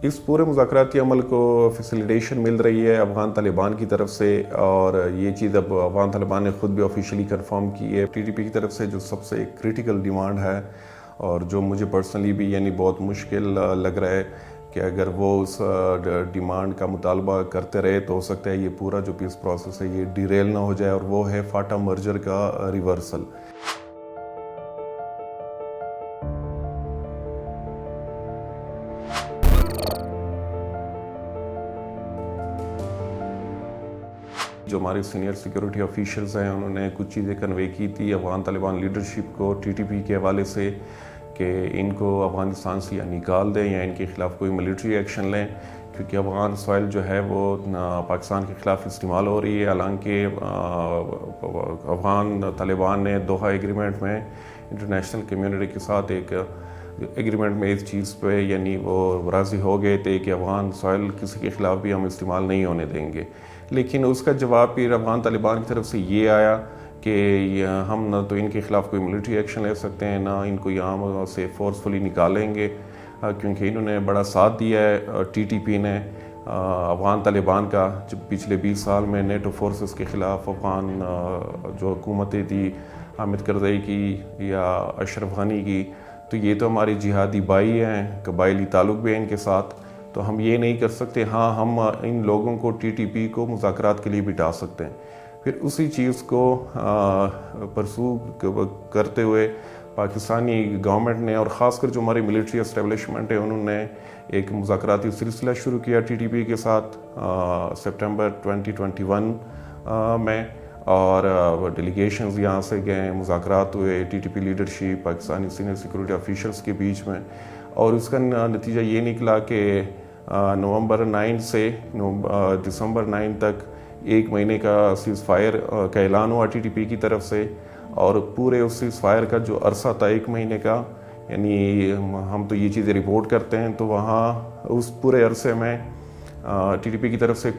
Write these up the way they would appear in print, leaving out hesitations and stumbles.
اس پورے مذاکراتی عمل کو فیسیلیٹیشن مل رہی ہے افغان طالبان کی طرف سے، اور یہ چیز اب افغان طالبان نے خود بھی آفیشلی کنفرم کی ہے۔ ٹی ٹی پی کی طرف سے جو سب سے کریٹیکل ڈیمانڈ ہے، اور جو مجھے پرسنلی بھی بہت مشکل لگ رہا ہے کہ اگر وہ اس ڈیمانڈ کا مطالبہ کرتے رہے تو ہو سکتا ہے یہ پورا جو پیس پروسیس ہے یہ ڈیریل نہ ہو جائے، اور وہ ہے فاٹا مرجر کا ریورسل۔ جو ہمارے سینئر سیکیورٹی آفیشلز ہیں انہوں نے کچھ چیزیں کنوے کی تھی افغان طالبان لیڈرشپ کو ٹی ٹی پی کے حوالے سے کہ ان کو افغانستان سے یا نکال دیں یا ان کے خلاف کوئی ملٹری ایکشن لیں، کیونکہ افغان سوائل جو ہے وہ پاکستان کے خلاف استعمال ہو رہی ہے۔ حالانکہ افغان طالبان نے دوحہ ایگریمنٹ میں انٹرنیشنل کمیونٹی کے ساتھ ایک ایگریمنٹ میں اس چیز پہ وہ راضی ہو گئے تھے کہ افغان سوائل کسی کے خلاف بھی ہم استعمال نہیں ہونے دیں گے، لیکن اس کا جواب پھر افغان طالبان کی طرف سے یہ آیا کہ ہم نہ تو ان کے خلاف کوئی ملٹری ایکشن لے سکتے ہیں، نہ ان کو یہاں سے فورسفلی نکالیں گے، کیونکہ انہوں نے بڑا ساتھ دیا ہے ٹی ٹی پی نے افغان طالبان کا جب پچھلے 20 سال میں نیٹو فورسز کے خلاف افغان جو حکومتیں تھی حامد کرزئی کی یا اشرف غنی کی، تو یہ تو ہماری جہادی بھائی ہیں، قبائلی تعلق بھی ہیں ان کے ساتھ، تو ہم یہ نہیں کر سکتے۔ ہاں، ہم ان لوگوں کو ٹی ٹی پی کو مذاکرات کے لیے بٹھا سکتے ہیں۔ پھر اسی چیز کو پرسو کرتے ہوئے پاکستانی گورنمنٹ نے، اور خاص کر جو ہماری ملٹری اسٹیبلشمنٹ ہے، انہوں نے ایک مذاکراتی سلسلہ شروع کیا ٹی ٹی پی کے ساتھ سپٹمبر 2021 میں، اور ڈیلیگیشنز یہاں سے گئے، مذاکرات ہوئے T T P leadership Pakistani senior security officials کے بیچ میں، اور اس کا نتیجہ یہ نکلا کہ نومبر 9 سے دسمبر 9 تک 1 مہینے کا سیز فائر کا اعلان ہوا ٹی ٹی پی کی طرف سے، اور پورے اس سیز فائر کا جو عرصہ تھا 1 مہینے کا، یعنی ہم تو یہ چیزیں رپورٹ کرتے ہیں، تو وہاں اس پورے عرصے میں ٹی ٹی پی کی طرف سے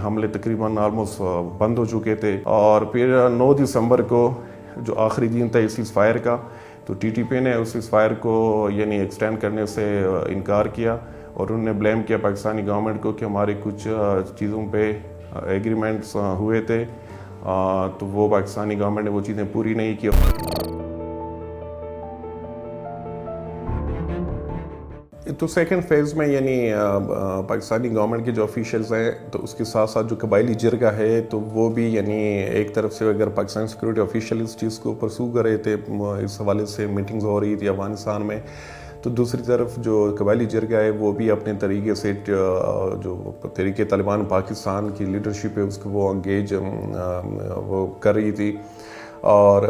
حملے تقریباً آلموسٹ بند ہو چکے تھے، اور پھر 9 دسمبر کو جو آخری دن تھا اس سیز فائر کا، تو ٹی ٹی پی نے اس سیز فائر کو ایکسٹینڈ کرنے سے انکار کیا، اور انہوں نے بلیم کیا پاکستانی گورنمنٹ کو کہ ہمارے کچھ چیزوں پہ ایگریمنٹس ہوئے تھے، تو وہ پاکستانی گورنمنٹ نے وہ چیزیں پوری نہیں کی۔ تو سیکنڈ فیز میں پاکستانی گورنمنٹ کے جو آفیشلز ہیں، تو اس کے ساتھ ساتھ جو قبائلی جرگہ ہے، تو وہ بھی ایک طرف سے اگر پاکستانی سیکورٹی آفیشل اس چیز کو پرسو کر رہے تھے، اس حوالے سے میٹنگز ہو رہی تھی افغانستان میں، تو دوسری طرف جو قبائلی جرگہ ہے وہ بھی اپنے طریقے سے جو تحریک طالبان پاکستان کی لیڈرشپ ہے اس کو وہ انگیج وہ کر رہی تھی، اور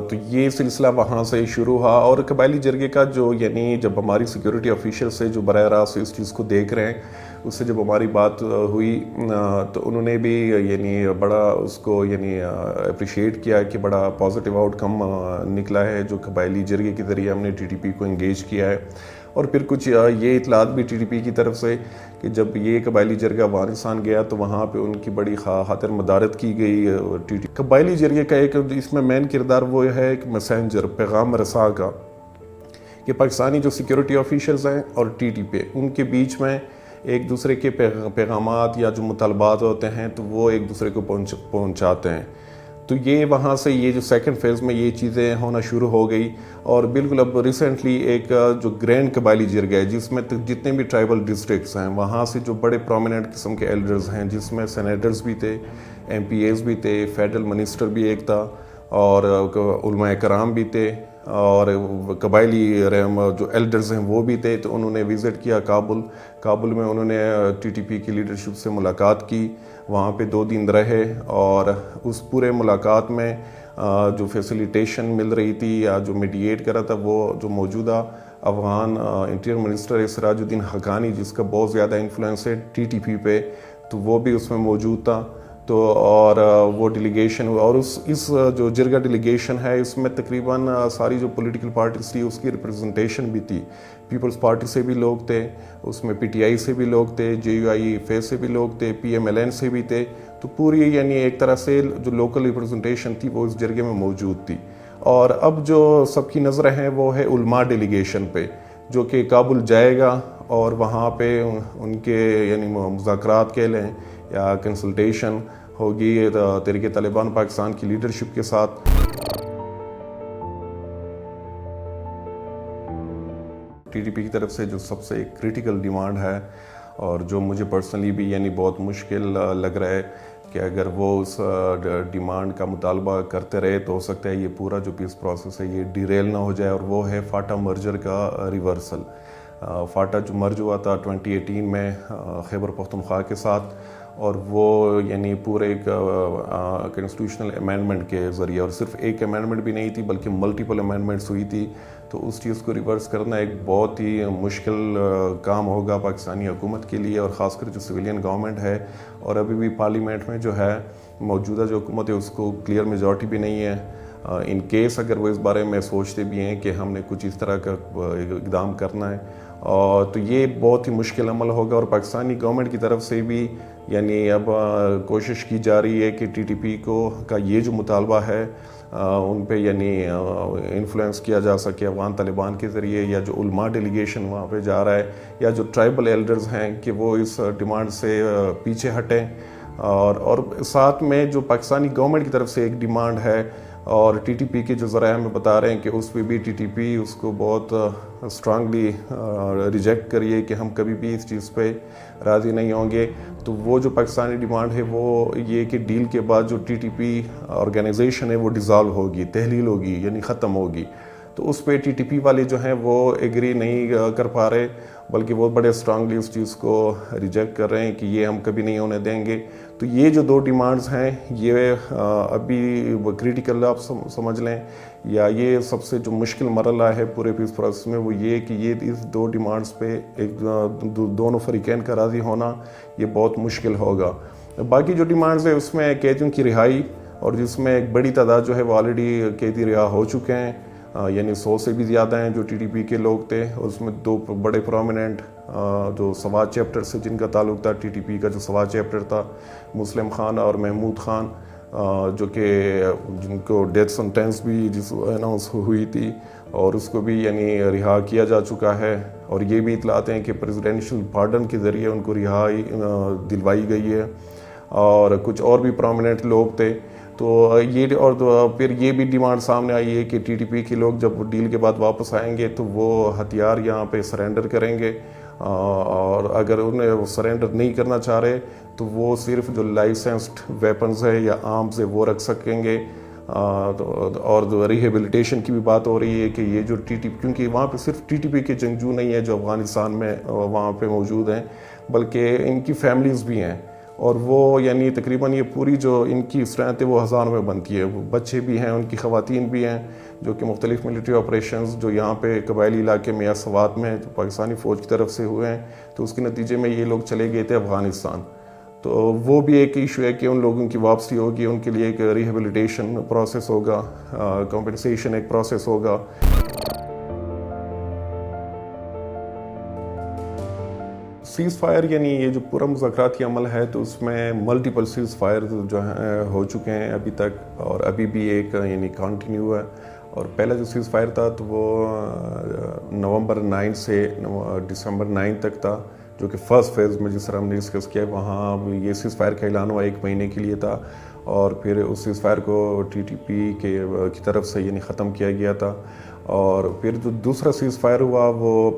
تو یہ سلسلہ وہاں سے شروع ہوا، اور قبائلی جرگے کا جو جب ہماری سیکیورٹی آفیشل سے جو براہ راست اس چیز کو دیکھ رہے ہیں، اس سے جب ہماری بات ہوئی تو انہوں نے بھی بڑا اس کو اپریشیٹ کیا کہ بڑا پازیٹیو آؤٹ کم نکلا ہے جو قبائلی جرگے کے ذریعے ہم نے ٹی ٹی پی کو انگیج کیا ہے، اور پھر کچھ یہ اطلاعات بھی ٹی ٹی پی کی طرف سے کہ جب یہ قبائلی جرگہ افغانستان گیا تو وہاں پہ ان کی بڑی خاطر مدارت کی گئی۔ قبائلی جرگے کا ایک اس میں مین کردار وہ ہے ایک میسنجر، پیغام رساں کا، کہ پاکستانی جو سیکیورٹی آفیشلز ہیں اور ٹی ٹی پی ان کے بیچ میں ایک دوسرے کے پیغامات یا جو مطالبات ہوتے ہیں تو وہ ایک دوسرے کو پہنچاتے ہیں۔ تو یہ وہاں سے یہ جو سیکنڈ فیز میں یہ چیزیں ہونا شروع ہو گئی، اور بالکل اب ریسنٹلی ایک جو گرینڈ قبائلی جرگہ ہے جس میں جتنے بھی ٹرائبل ڈسٹرکٹس ہیں وہاں سے جو بڑے پرومیننٹ قسم کے ایلڈرز ہیں، جس میں سینیٹرز بھی تھے، ایم پی ایز بھی تھے، فیڈرل منسٹر بھی ایک تھا، اور علماء کرام بھی تھے، اور قبائلی جو ایلڈرز ہیں وہ بھی تھے، تو انہوں نے وزٹ کیا کابل میں، انہوں نے ٹی ٹی پی کی لیڈرشپ سے ملاقات کی، وہاں پہ 2 دن رہے، اور اس پورے ملاقات میں جو فیسیلیٹیشن مل رہی تھی یا جو میڈیٹ کر رہا تھا وہ جو موجودہ افغان انٹیریئر منسٹر سراج الدین حقانی، جس کا بہت زیادہ انفلوئنس ہے ٹی ٹی پی پہ، تو وہ بھی اس میں موجود تھا، تو اور وہ ڈیلیگیشن، اور اس جو جرگہ ڈیلیگیشن ہے اس میں تقریباً ساری جو پولیٹیکل پارٹیز تھی اس کی ریپرزنٹیشن بھی تھی، پیپلز پارٹی سے بھی لوگ تھے، اس میں پی ٹی آئی سے بھی لوگ تھے، جے یو آئی فے سے بھی لوگ تھے، پی ایم ایل این سے بھی تھے، تو پوری ایک طرح سے جو لوکل ریپرزنٹیشن تھی وہ اس جرگے میں موجود تھی۔ اور اب جو سب کی نظریں ہیں وہ ہے علماء ڈیلیگیشن پہ، جو کہ کابل جائے گا اور وہاں پہ ان کے یعنی مذاکرات کہہ لیں یا کنسلٹیشن ہوگی تحریک طالبان پاکستان کی لیڈرشپ کے ساتھ. ٹی ٹی پی کی طرف سے جو سب سے ایک کریٹیکل ڈیمانڈ ہے اور جو مجھے پرسنلی بھی یعنی بہت مشکل لگ رہا ہے کہ اگر وہ اس ڈیمانڈ کا مطالبہ کرتے رہے تو ہو سکتا ہے یہ پورا جو پیس پروسیس ہے یہ ڈیریل نہ ہو جائے, اور وہ ہے فاٹا مرجر کا ریورسل. فاٹا جو مرج ہوا تھا 2018 میں خیبر پختونخوا کے ساتھ, اور وہ یعنی پورے ایک کنسٹیٹیوشنل امینڈمنٹ کے ذریعے, اور صرف ایک امینڈمنٹ بھی نہیں تھی بلکہ ملٹیپل امینڈمنٹس ہوئی تھی, تو اس چیز کو ریورس کرنا ایک بہت ہی مشکل کام ہوگا پاکستانی حکومت کے لیے, اور خاص کر جو سویلین گورنمنٹ ہے, اور ابھی بھی پارلیمنٹ میں جو ہے موجودہ جو حکومت ہے اس کو کلیئر میجورٹی بھی نہیں ہے. ان کیس اگر وہ اس بارے میں سوچتے بھی ہیں کہ ہم نے کچھ اس طرح کا اقدام کرنا ہے, اور تو یہ بہت ہی مشکل عمل ہوگا. اور پاکستانی گورنمنٹ کی طرف سے بھی یعنی اب کوشش کی جا رہی ہے کہ ٹی ٹی پی کا یہ جو مطالبہ ہے ان پہ یعنی انفلوئنس کیا جا سکے افغان طالبان کے ذریعے, یا جو علماء ڈیلیگیشن وہاں پہ جا رہا ہے, یا جو ٹرائبل ایلڈرز ہیں کہ وہ اس ڈیمانڈ سے پیچھے ہٹیں. اور ساتھ میں جو پاکستانی گورنمنٹ کی طرف سے ایک ڈیمانڈ ہے, اور ٹی ٹی پی کے جو ذرائع ہمیں بتا رہے ہیں کہ اس پہ بھی ٹی ٹی پی اس کو بہت اسٹرانگلی ریجیکٹ کریے کہ ہم کبھی بھی اس چیز پہ راضی نہیں ہوں گے. تو وہ جو پاکستانی ڈیمانڈ ہے وہ یہ کہ ڈیل کے بعد جو ٹی ٹی پی آرگنائزیشن ہے وہ ڈیزالو ہوگی, تحلیل ہوگی, یعنی ختم ہوگی. تو اس پہ ٹی ٹی پی والے جو ہیں وہ ایگری نہیں کر پا رہے, بلکہ وہ بڑے اسٹرانگلی اس چیز کو ریجیکٹ کر رہے ہیں کہ یہ ہم کبھی نہیں ہونے دیں گے. تو یہ جو دو ڈیمانڈز ہیں یہ ابھی کریٹیکل آپ سمجھ لیں, یا یہ سب سے جو مشکل مرحلہ ہے پورے پیس پروسیس میں وہ یہ کہ یہ اس دو ڈیمانڈز پہ ایک دونوں فریقین کا راضی ہونا یہ بہت مشکل ہوگا. باقی جو ڈیمانڈز ہیں اس میں قیدیوں کی رہائی, اور جس میں ایک بڑی تعداد جو ہے وہ آلریڈی قیدی رہا ہو چکے ہیں, یعنی 100 سے بھی زیادہ ہیں جو ٹی ٹی پی کے لوگ تھے. اس میں دو بڑے پرومیننٹ جو سوات چیپٹر سے جن کا تعلق تھا, ٹی ٹی پی کا جو سوات چیپٹر تھا, مسلم خان اور محمود خان, جو کہ جن کو ڈیتھ سنٹینس بھی اناؤنس ہوئی تھی, اور اس کو بھی یعنی رہا کیا جا چکا ہے. اور یہ بھی اطلاعات ہیں کہ پریزیڈنشل پارڈن کے ذریعے ان کو رہائی دلوائی گئی ہے, اور کچھ اور بھی پرومیننٹ لوگ تھے. تو یہ اور پھر یہ بھی ڈیمانڈ سامنے آئی ہے کہ ٹی ٹی پی کے لوگ جب ڈیل کے بعد واپس آئیں گے تو وہ ہتھیار یہاں پہ سرنڈر کریں گے, اور اگر انہیں وہ سرنڈر نہیں کرنا چاہ رہے تو وہ صرف جو لائسنسڈ ویپنز ہے یا آرمز ہے وہ رکھ سکیں گے. اور ریہیبلیٹیشن کی بھی بات ہو رہی ہے کہ یہ جو کیونکہ وہاں پہ صرف ٹی ٹی پی کے جنگجو نہیں ہیں جو افغانستان میں وہاں پہ موجود ہیں, بلکہ ان کی فیملیز بھی ہیں, اور وہ یعنی تقریباً یہ پوری جو ان کی اسٹرینتھ ہے وہ ہزاروں میں بنتی ہے. وہ بچے بھی ہیں, ان کی خواتین بھی ہیں, جو کہ مختلف ملٹری آپریشنز جو یہاں پہ قبائلی علاقے میں یا سوات میں جو پاکستانی فوج کی طرف سے ہوئے ہیں, تو اس کے نتیجے میں یہ لوگ چلے گئے تھے افغانستان. تو وہ بھی ایک ایشو ہے کہ ان لوگوں کی واپسی ہوگی, ان کے لیے ایک ریہیبلیٹیشن پروسیس ہوگا, کمپنسیشن ایک پروسیس ہوگا. سیز فائر یعنی یہ جو پورا مذاکراتی عمل ہے تو اس میں ملٹیپل سیز فائر جو ہیں ہو چکے ہیں ابھی تک, اور ابھی بھی ایک یعنی کنٹینیو ہے. اور پہلا جو سیز فائر تھا تو وہ نومبر 9 سے دسمبر 9 تک تھا, جو کہ فرسٹ فیز میں جس طرح ہم نے ڈسکس کیا وہاں یہ سیز فائر کا اعلان ہوا 1 مہینے کے لیے تھا, اور پھر اس سیز فائر کو ٹی ٹی پی کی طرف سے یعنی ختم کیا گیا تھا. اور پھر جو دوسرا سیز فائر ہوا وہ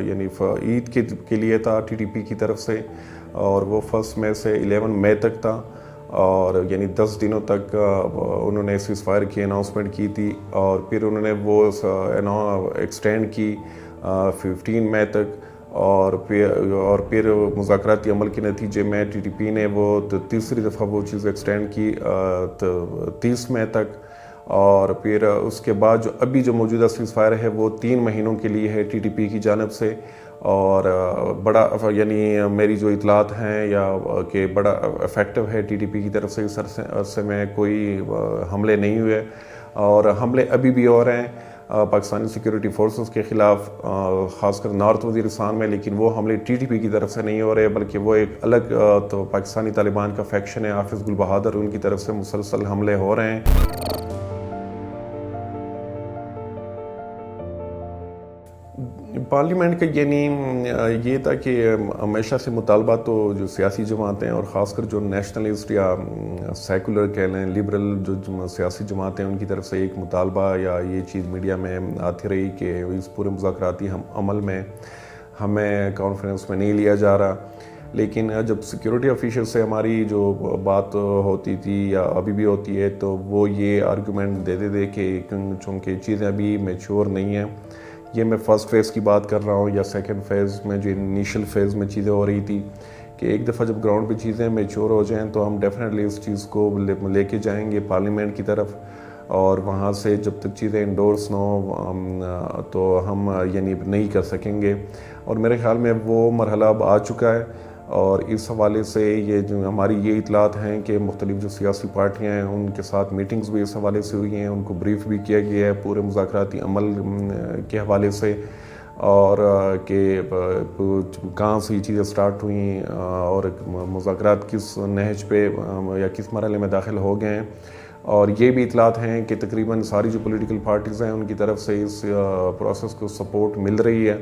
یعنی عید کے لیے تھا ٹی ٹی پی کی طرف سے, اور وہ 1 مئی سے 11 مئی تک تھا, اور یعنی 10 دنوں تک انہوں نے سیز فائر کی اناؤنسمنٹ کی تھی. اور پھر انہوں نے وہ ایکسٹینڈ کی 15 مئی تک, اور پھر مذاکراتی عمل کے نتیجے میں ٹی ٹی پی نے وہ تیسری دفعہ وہ چیز ایکسٹینڈ کی 30 مئی تک. اور پھر اس کے بعد جو ابھی جو موجودہ سیز فائر ہے وہ 3 مہینوں کے لیے ہے ٹی ٹی پی کی جانب سے. اور بڑا یعنی میری جو اطلاعات ہیں یا کہ بڑا افیکٹو ہے ٹی ٹی پی کی طرف سے اس عرصے میں کوئی حملے نہیں ہوئے, اور حملے ابھی بھی ہو رہے ہیں پاکستانی سیکیورٹی فورسز کے خلاف, خاص کر نارتھ وزیرستان میں, لیکن وہ حملے ٹی ٹی پی کی طرف سے نہیں ہو رہے بلکہ وہ ایک الگ تو پاکستانی طالبان کا فیکشن ہے حافظ گل بہادر, ان کی طرف سے مسلسل حملے ہو رہے ہیں. پارلیمنٹ کا یعنی یہ تھا کہ ہمیشہ سے مطالبہ تو جو سیاسی جماعتیں اور خاص کر جو نیشنلسٹ یا سیکولر کہہ لیں لبرل جو سیاسی جماعتیں ان کی طرف سے ایک مطالبہ یا یہ چیز میڈیا میں آتی رہی کہ اس پورے مذاکراتی عمل میں ہمیں کانفرنس میں نہیں لیا جا رہا. لیکن جب سیکیورٹی آفیشل سے ہماری جو بات ہوتی تھی یا ابھی بھی ہوتی ہے تو وہ یہ آرگومنٹ دیتے تھے کہ چونکہ چیزیں ابھی میچور نہیں ہیں. یہ میں فرسٹ فیز کی بات کر رہا ہوں یا سیکنڈ فیز میں جو انیشل فیز میں چیزیں ہو رہی تھی کہ ایک دفعہ جب گراؤنڈ پہ چیزیں میچور ہو جائیں تو ہم ڈیفینیٹلی اس چیز کو لے کے جائیں گے پارلیمنٹ کی طرف, اور وہاں سے جب تک چیزیں انڈورس نہ ہوں تو ہم یعنی نہیں کر سکیں گے. اور میرے خیال میں وہ مرحلہ اب آ چکا ہے, اور اس حوالے سے یہ جو ہماری یہ اطلاعات ہیں کہ مختلف جو سیاسی پارٹیاں ہیں ان کے ساتھ میٹنگز بھی اس حوالے سے ہوئی ہیں, ان کو بریف بھی کیا گیا ہے پورے مذاکراتی عمل کے حوالے سے, اور کہ کہاں سے یہ چیزیں سٹارٹ ہوئیں اور مذاکرات کس نہج پہ یا کس مرحلے میں داخل ہو گئے ہیں. اور یہ بھی اطلاعات ہیں کہ تقریباً ساری جو پولیٹیکل پارٹیز ہیں ان کی طرف سے اس پروسیس کو سپورٹ مل رہی ہے.